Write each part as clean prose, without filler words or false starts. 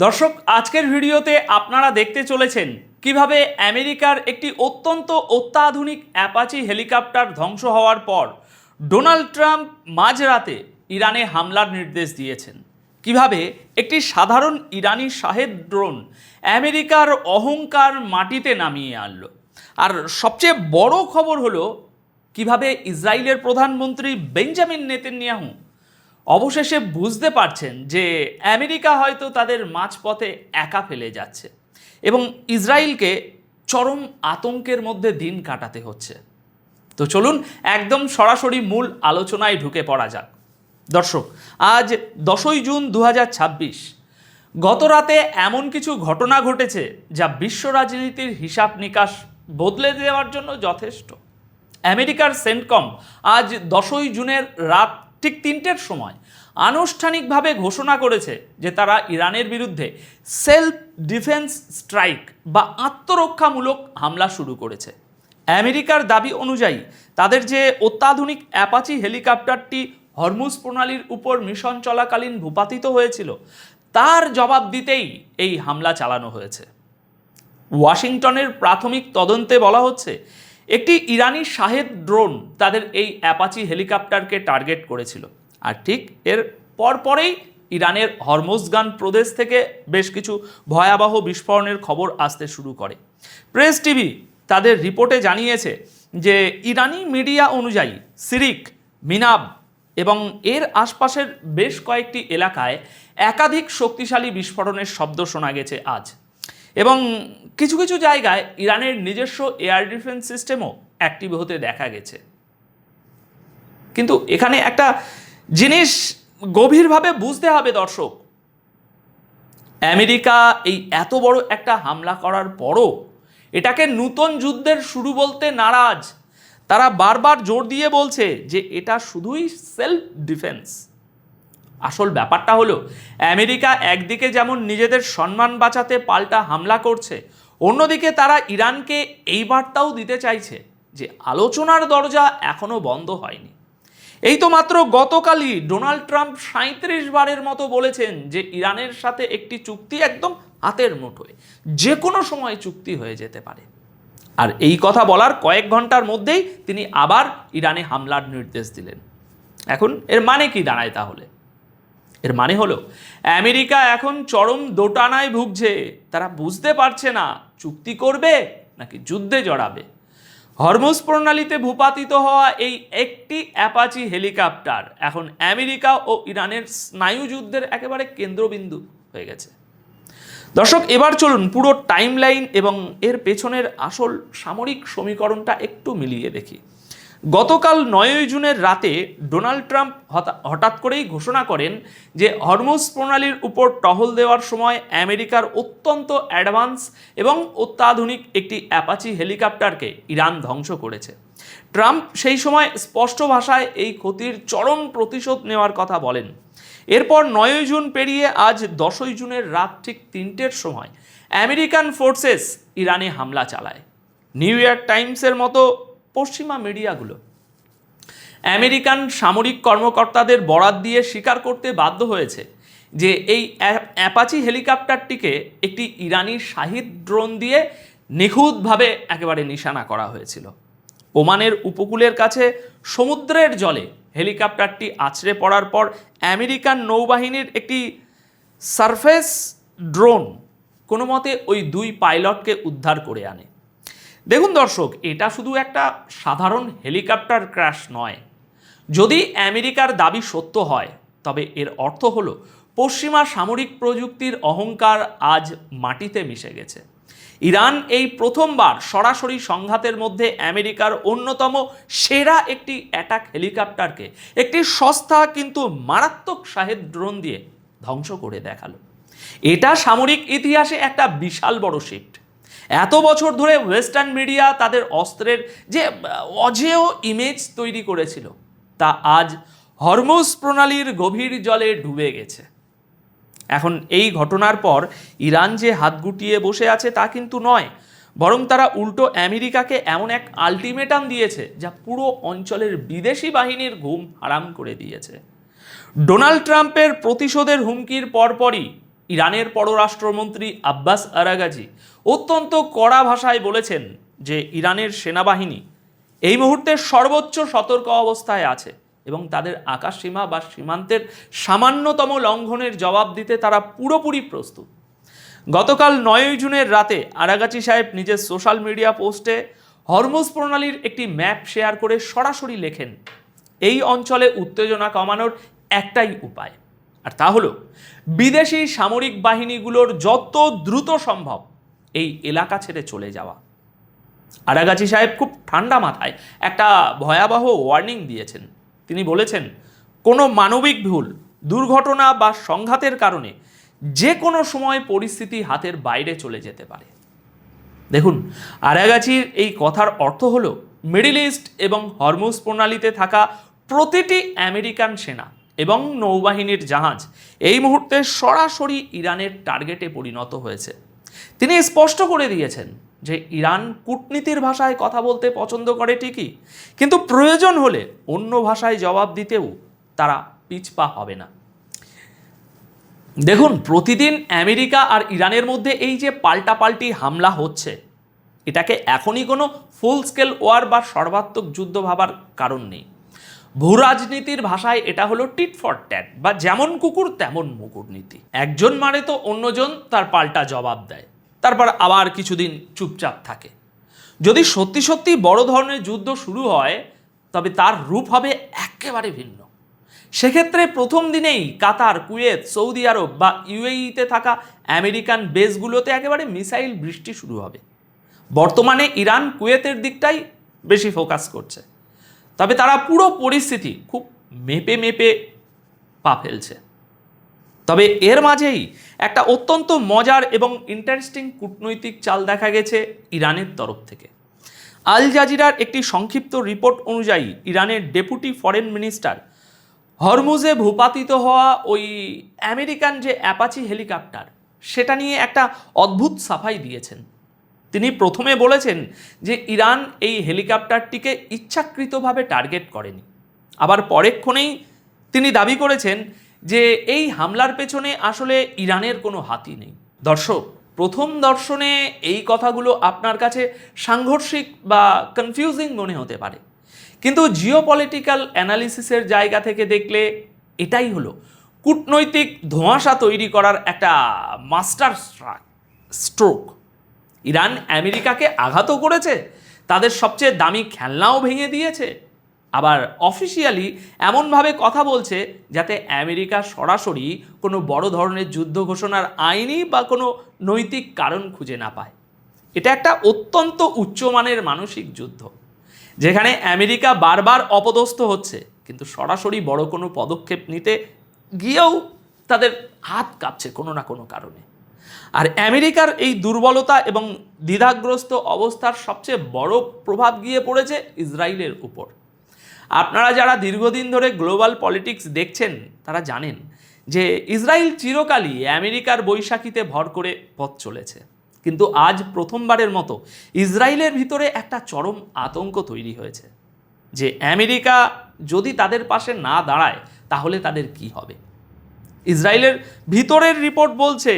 দর্শক, আজকের ভিডিওতে আপনারা দেখতে চলেছেন কিভাবে আমেরিকার একটি অত্যন্ত অত্যাধুনিক অ্যাপাচি হেলিকপ্টার ধ্বংস হওয়ার পর ডোনাল্ড ট্রাম্প মাঝরাতে ইরানে হামলার নির্দেশ দিয়েছেন। কিভাবে একটি সাধারণ ইরানি শাহেদ ড্রোন আমেরিকার অহংকার মাটিতে নামিয়ে আনলো। আর সবচেয়ে বড় খবর হলো কিভাবে ইসরায়েলের প্রধানমন্ত্রী বেঞ্জামিন নেতানিয়াহু অবশেষে বুঝতে পারছেন যে আমেরিকা হয়তো তাদের মাঝপথে একা ফেলে যাচ্ছে এবং ইসরায়েলকে চরম আতঙ্কের মধ্যে দিন কাটাতে হচ্ছে। তো চলুন একদম সরাসরি মূল আলোচনায় ঢুকে পড়া যাক। দর্শক, আজ 10ই জুন 2026। গত রাতে এমন কিছু ঘটনা ঘটেছে যা বিশ্ব রাজনীতির হিসাব নিকাশ বদলে দেওয়ার জন্য যথেষ্ট। আমেরিকার সেন্টকম আজ 10ই জুনের রাত ঠিক 3টের সময় আনুষ্ঠানিকভাবে ঘোষণা করেছে যে তারা ইরানের বিরুদ্ধে সেলফ ডিফেন্স স্ট্রাইক বা আত্মরক্ষামূলক হামলা শুরু করেছে। আমেরিকার দাবি অনুযায়ী তাদের যে অত্যাধুনিক অ্যাপাচি হেলিকপ্টারটি হরমুজ প্রণালীর উপর মিশন চলাকালীন ভূপাতিত হয়েছিল তার জবাব দিতেই এই হামলা চালানো হয়েছে। ওয়াশিংটনের প্রাথমিক তদন্তে বলা হচ্ছে একটি ইরানি শাহেদ ড্রোন তাদের এই অ্যাপাচি হেলিকপ্টারকে টার্গেট করেছিল। আর ঠিক এর পরপরেই ইরানের হরমুজগান প্রদেশ থেকে বেশ কিছু ভয়াবহ বিস্ফোরণের খবর আসতে শুরু করে। প্রেস টিভি তাদের রিপোর্টে জানিয়েছে যে ইরানি মিডিয়া অনুযায়ী সিরিক, মিনাব এবং এর আশপাশের বেশ কয়েকটি এলাকায় একাধিক শক্তিশালী বিস্ফোরণের শব্দ শোনা গেছে আজ, এবং কিছু কিছু জায়গায় ইরানের নিজস্ব এয়ার ডিফেন্স সিস্টেমও অ্যাক্টিভ হতে দেখা গেছে। কিন্তু এখানে একটা জিনিস গভীরভাবে বুঝতে হবে দর্শক, আমেরিকা এই এত বড় একটা হামলা করার পরও এটাকে নতুন যুদ্ধের শুরু বলতে নারাজ। তারা বারবার জোর দিয়ে বলছে যে এটা শুধুই সেলফ ডিফেন্স। আসল ব্যাপারটা হলো আমেরিকা একদিকে যেমন নিজেদের সম্মান বাঁচাতে পাল্টা হামলা করছে, অন্যদিকে তারা ইরানকে এই বার্তাও দিতে চাইছে যে আলোচনার দরজা এখনো বন্ধ হয়নি। এই তো মাত্র গতকালই ডোনাল্ড ট্রাম্প 37 বারের মতো বলেছেন যে ইরানের সাথে একটি চুক্তি একদম হাতের মুঠোয়, যে কোনো সময় চুক্তি হয়ে যেতে পারে। আর এই কথা বলার কয়েক ঘন্টার মধ্যেই তিনি আবার ইরানে হামলার নির্দেশ দিলেন। এখন এর মানে কি দাঁড়ায় তাহলে? এর মানে হলো আমেরিকা এখন চরম দোটানায় ভুগছে। তারা বুঝতে পারছে না চুক্তি করবে নাকি যুদ্ধে জড়াবে। হরমুজ প্রণালীতে ভূপাতিত হওয়া এই একটি অ্যাপাচি হেলিকপ্টার এখন আমেরিকা ও ইরানের স্নায়ুযুদ্ধের একেবারে কেন্দ্রবিন্দু হয়ে গেছে। দর্শক, এবার চলুন পুরো টাইমলাইন এবং এর পেছনের আসল সামরিক সমীকরণটা একটু মিলিয়ে দেখি। গতকাল 9ই জুনের রাতে ডোনাল্ড ট্রাম্প হঠাৎ করেই ঘোষণা করেন যে হরমুজ প্রণালীর উপর টহল দেওয়ার সময় আমেরিকার অত্যন্ত অ্যাডভান্স এবং অত্যাধুনিক একটি অ্যাপাচি হেলিকপ্টারকে ইরান ধ্বংস করেছে। ট্রাম্প সেই সময় স্পষ্ট ভাষায় এই ক্ষতির চরম প্রতিশোধ নেওয়ার কথা বলেন। এরপর 9ই জুন পেরিয়ে আজ 10ই জুনের রাত ঠিক 3টের সময় আমেরিকান ফোর্সেস ইরানে হামলা চালায়। নিউ ইয়র্ক টাইমসের মতো পশ্চিমা মিডিয়াগুলো আমেরিকান সামরিক কর্মকর্তাদের বরাত দিয়ে স্বীকার করতে বাধ্য হয়েছে যে এই অ্যাপাচি হেলিকপ্টারটিকে একটি ইরানি শাহিদ ড্রোন দিয়ে নিখুঁতভাবে একেবারে নিশানা করা হয়েছিল। ওমানের উপকূলের কাছে সমুদ্রের জলে হেলিকপ্টারটি আছড়ে পড়ার পর আমেরিকান নৌবাহিনীর একটি সারফেস ড্রোন কোনো মতে ওই 2 পাইলটকে উদ্ধার করে আনে। দেখুন দর্শক, এটা শুধু একটা সাধারণ হেলিকপ্টার ক্র্যাশ নয়। যদি আমেরিকার দাবি সত্য হয় তবে এর অর্থ হলো পশ্চিমা সামরিক প্রযুক্তির অহংকার আজ মাটিতে মিশে গেছে। ইরান এই প্রথমবার সরাসরি সংঘাতের মধ্যে আমেরিকার অন্যতম সেরা একটি অ্যাটাক হেলিকপ্টারকে একটি সস্তা কিন্তু মারাত্মক শাহেদ ড্রোন দিয়ে ধ্বংস করে দেখালো। এটা সামরিক ইতিহাসে একটা বিশাল বড় শিফট। এত বছর ধরে ওয়েস্টার্ন মিডিয়া তাদের অস্ত্রের যে অজেয় ইমেজ তৈরি করেছিল তা আজ হরমুজ প্রণালীর গভীর জলে ডুবে গেছে। এখন এই ঘটনার পর ইরান যে হাত গুটিয়ে বসে আছে তা কিন্তু নয়, বরং তারা উল্টো আমেরিকাকে এমন এক আলটিমেটাম দিয়েছে যা পুরো অঞ্চলের বিদেশি বাহিনীর ঘুম হারাম করে দিয়েছে। ডোনাল্ড ট্রাম্পের প্রতিশোধের হুমকির পরপরই ইরানের পররাষ্ট্রমন্ত্রী আব্বাস আরাগাজি অত্যন্ত কড়া ভাষায় বলেছেন যে ইরানের সেনাবাহিনী এই মুহূর্তে সর্বোচ্চ সতর্ক অবস্থায় আছে এবং তাদের আকাশসীমা বা সীমান্তের সামান্যতম লঙ্ঘনের জবাব দিতে তারা পুরোপুরি প্রস্তুত। গতকাল 9 জুনের রাতে আরাগাচি সাহেব নিজের সোশ্যাল মিডিয়া পোস্টে হরমুজ প্রণালীর একটি ম্যাপ শেয়ার করে সরাসরি লেখেন, এই অঞ্চলে উত্তেজনা কমানোর একটাই উপায়, আর তা হলো বিদেশি সামরিক বাহিনীগুলোর যত দ্রুত সম্ভব এই এলাকা ছেড়ে চলে যাওয়া। আরাগাচি সাহেব খুব ঠান্ডা মাথায় একটা ভয়াবহ ওয়ার্নিং দিয়েছেন। তিনি বলেছেন, কোনো মানবিক ভুল, দুর্ঘটনা বা সংঘাতের কারণে যে কোনো সময় পরিস্থিতি হাতের বাইরে চলে যেতে পারে। দেখুন, আরাগাচির এই কথার অর্থ হলো মিডল ইস্ট এবং হরমুজ প্রণালীতে থাকা প্রতিটি আমেরিকান সেনা এবং নৌবাহিনীর জাহাজ এই মুহূর্তে সরাসরি ইরানের টার্গেটে পরিণত হয়েছে। তিনি স্পষ্ট করে দিয়েছেন যে ইরান কূটনীতির ভাষায় কথা বলতে পছন্দ করে ঠিকই, কিন্তু প্রয়োজন হলে অন্য ভাষায় জবাব দিতেও তারা পিছপা হবে না। দেখুন, প্রতিদিন আমেরিকা আর ইরানের মধ্যে এই যে পাল্টাপাল্টি হামলা হচ্ছে, এটাকে এখনই কোনো ফুল স্কেল ওয়ার বা সর্বাত্মক যুদ্ধ ভাবার কারণ নেই। ভূরাজনীতির ভাষায় এটা হলো টিট ফর ট্যাট বা যেমন কুকুর তেমন মুকুর নীতি। একজন মারে তো অন্যজন তার পাল্টা জবাব দেয়, তারপর আবার কিছুদিন চুপচাপ থাকে। যদি সত্যি সত্যি বড় ধরনের যুদ্ধ শুরু হয় তবে তার রূপ হবে একেবারে ভিন্ন। সেক্ষেত্রে প্রথম দিনেই কাতার, কুয়েত, সৌদি আরব বা ইউএইতে থাকা আমেরিকান বেসগুলোতে একেবারে মিসাইল বৃষ্টি শুরু হবে। বর্তমানে ইরান কুয়েতের দিকটাই বেশি ফোকাস করছে, তবে তারা পুরো পরিস্থিতি খুব মেপে মেপে পা ফেলছে। তবে এর মাঝেই একটা অত্যন্ত মজার এবং ইন্টারেস্টিং কূটনৈতিক চাল দেখা গেছে ইরানের তরফ থেকে। আল জাজিরার একটি সংক্ষিপ্ত রিপোর্ট অনুযায়ী ইরানের ডেপুটি ফরেন মিনিস্টার হরমুজে ভূপাতিত হওয়া ওই আমেরিকান যে অ্যাপাচি হেলিকপ্টার, সেটা নিয়ে একটা অদ্ভুত সাফাই দিয়েছেন। তিনি প্রথমে বলেছেন যে ইরান এই হেলিকপ্টারটিকে ইচ্ছাকৃতভাবে টার্গেট করেনি, আবার পরেক্ষণেই তিনি দাবি করেছেন যে এই হামলার পেছনে আসলে ইরানের কোনো হাতই নেই। দর্শক, প্রথম দর্শনে এই কথাগুলো আপনার কাছে সাংঘর্ষিক বা কনফিউজিং মনে হতে পারে, কিন্তু জিওপলিটিক্যাল অ্যানালিসিসের জায়গা থেকে দেখলে এটাই হলো কূটনৈতিক ধোঁয়াশা তৈরি করার একটা মাস্টার স্ট্রোক। ইরান আমেরিকাকে আঘাতও করেছে, তাদের সবচেয়ে দামি খেলনাও ভেঙে দিয়েছে, আবার অফিসিয়ালি এমনভাবে কথা বলছে যাতে আমেরিকা সরাসরি কোনো বড় ধরনের যুদ্ধ ঘোষণার আইনি বা কোনো নৈতিক কারণ খুঁজে না পায়। এটা একটা অত্যন্ত উচ্চমানের মানসিক যুদ্ধ, যেখানে আমেরিকা বারবার অপদস্থ হচ্ছে, কিন্তু সরাসরি বড় কোনো পদক্ষেপ নিতে গিয়েও তাদের হাত কাঁপছে কোনো না কোনো কারণে। আর আমেরিকার এই দুর্বলতা এবং দ্বিধাগ্রস্ত অবস্থার সবচেয়ে বড় প্রভাব গিয়ে পড়েছে ইসরায়েলের উপর। আপনারা যারা দীর্ঘদিন ধরে গ্লোবাল পলিটিক্স দেখছেন তারা জানেন যে ইসরায়েল চিরকালই আমেরিকার বৈশাখীতে ভর করে পথ চলেছে, কিন্তু আজ প্রথমবারের মতো ইসরায়েলের ভিতরে একটা চরম আতঙ্ক তৈরি হয়েছে যে আমেরিকা যদি তাদের পাশে না দাঁড়ায় তাহলে তাদের কি হবে। ইসরায়েলের ভিতরের রিপোর্ট বলছে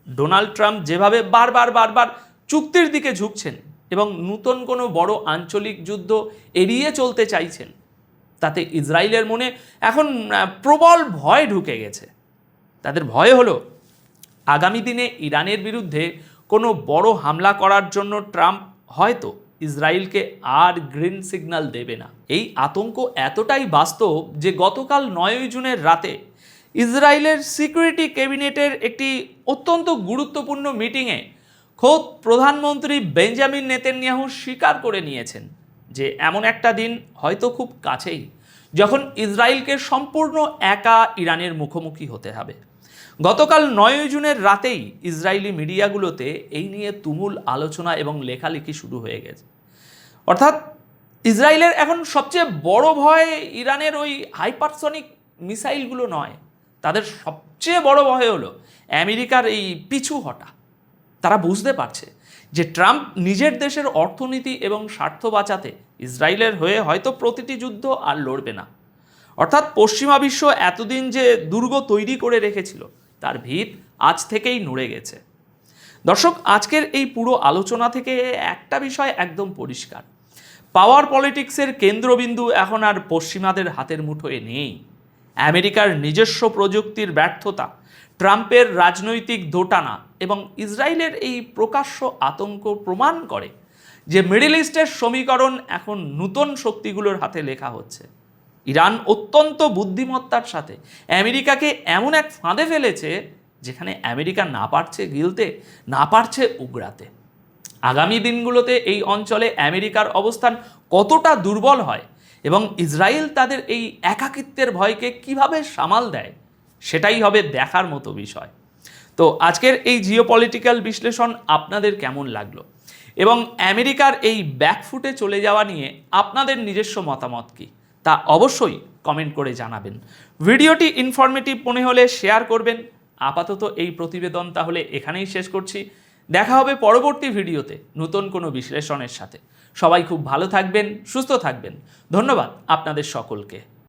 ডোনাল্ড ট্রাম্প যেভাবে বারবার চুক্তির দিকে ঝুঁকছেন এবং নতুন কোনো বড় আঞ্চলিক যুদ্ধ এড়িয়ে চলতে চাইছেন, তাতে ইসরায়েলের মনে এখন প্রবল ভয় ঢুকে গেছে। তাদের ভয় হলো আগামী দিনে ইরানের বিরুদ্ধে কোনো বড় হামলা করার জন্য ট্রাম্প হয়তো ইসরায়েলকে আর গ্রিন সিগন্যাল দেবে না। এই আতঙ্ক এতটাই বাস্তব যে গতকাল 9 জুনের রাতে ইসরায়েলের সিকিউরিটি ক্যাবিনেটের একটি অত্যন্ত গুরুত্বপূর্ণ মিটিংয়ে খোদ প্রধানমন্ত্রী বেঞ্জামিন নেতানিয়াহু স্বীকার করে নিয়েছেন যে এমন একটা দিন হয়তো খুব কাছেই যখন ইসরায়েলকে সম্পূর্ণ একা ইরানের মুখোমুখি হতে হবে। গতকাল 9 জুনের রাতেই ইসরায়েলি মিডিয়াগুলোতে এই নিয়ে তুমুল আলোচনা এবং লেখালেখি শুরু হয়ে গেছে। অর্থাৎ ইসরায়েলের এখন সবচেয়ে বড় ভয় ইরানের ওই হাইপারসনিক মিসাইলগুলো নয়, তাদের সবচেয়ে বড় ভয় হলো আমেরিকার এই পিছু হটা। তারা বুঝতে পারছে যে ট্রাম্প নিজের দেশের অর্থনীতি এবং স্বার্থ বাঁচাতে ইসরায়েলের হয়ে হয়তো প্রতিটি যুদ্ধ আর লড়বে না। অর্থাৎ পশ্চিমা বিশ্ব এতদিন যে দুর্গ তৈরি করে রেখেছিল তার ভিত আজ থেকেই নড়ে গেছে। দর্শক, আজকের এই পুরো আলোচনা থেকে একটা বিষয় একদম পরিষ্কার, পাওয়ার পলিটিক্সের কেন্দ্রবিন্দু এখন আর পশ্চিমাদের হাতের মুঠোয় নেই। আমেরিকার নিজস্ব প্রযুক্তির ব্যর্থতা, ট্রাম্পের রাজনৈতিক দোটানা এবং ইসরায়েলের এই প্রকাশ্য আতঙ্ক প্রমাণ করে যে মিডল ইস্টের সমীকরণ এখন নতুন শক্তিগুলোর হাতে লেখা হচ্ছে। ইরান অত্যন্ত বুদ্ধিমত্তার সাথে আমেরিকাকে এমন এক ফাঁদে ফেলেছে যেখানে আমেরিকা না পারছে গিলতে, না পারছে উগড়াতে। আগামী দিনগুলোতে এই অঞ্চলে আমেরিকার অবস্থান কতটা দুর্বল হয় এবং ইসরায়েল তাদের এই একাকিত্বের ভয়কে কিভাবে সামাল দেয়, সেটাই হবে দেখার মতো বিষয়। তো আজকের এই জিওপলিটিক্যাল বিশ্লেষণ আপনাদের কেমন লাগলো এবং আমেরিকার এই ব্যাকফুটে চলে যাওয়া নিয়ে আপনাদের নিজস্ব মতামত কী তা অবশ্যই কমেন্ট করে জানাবেন। ভিডিওটি ইনফরমেটিভ মনে হলে শেয়ার করবেন। আপাতত এই প্রতিবেদন তাহলে এখানেই শেষ করছি। দেখা হবে পরবর্তী ভিডিওতে নতুন কোনো বিশ্লেষণের সাথে। সবাই খুব ভালো থাকবেন, সুস্থ থাকবেন। ধন্যবাদ আপনাদের সকলকে।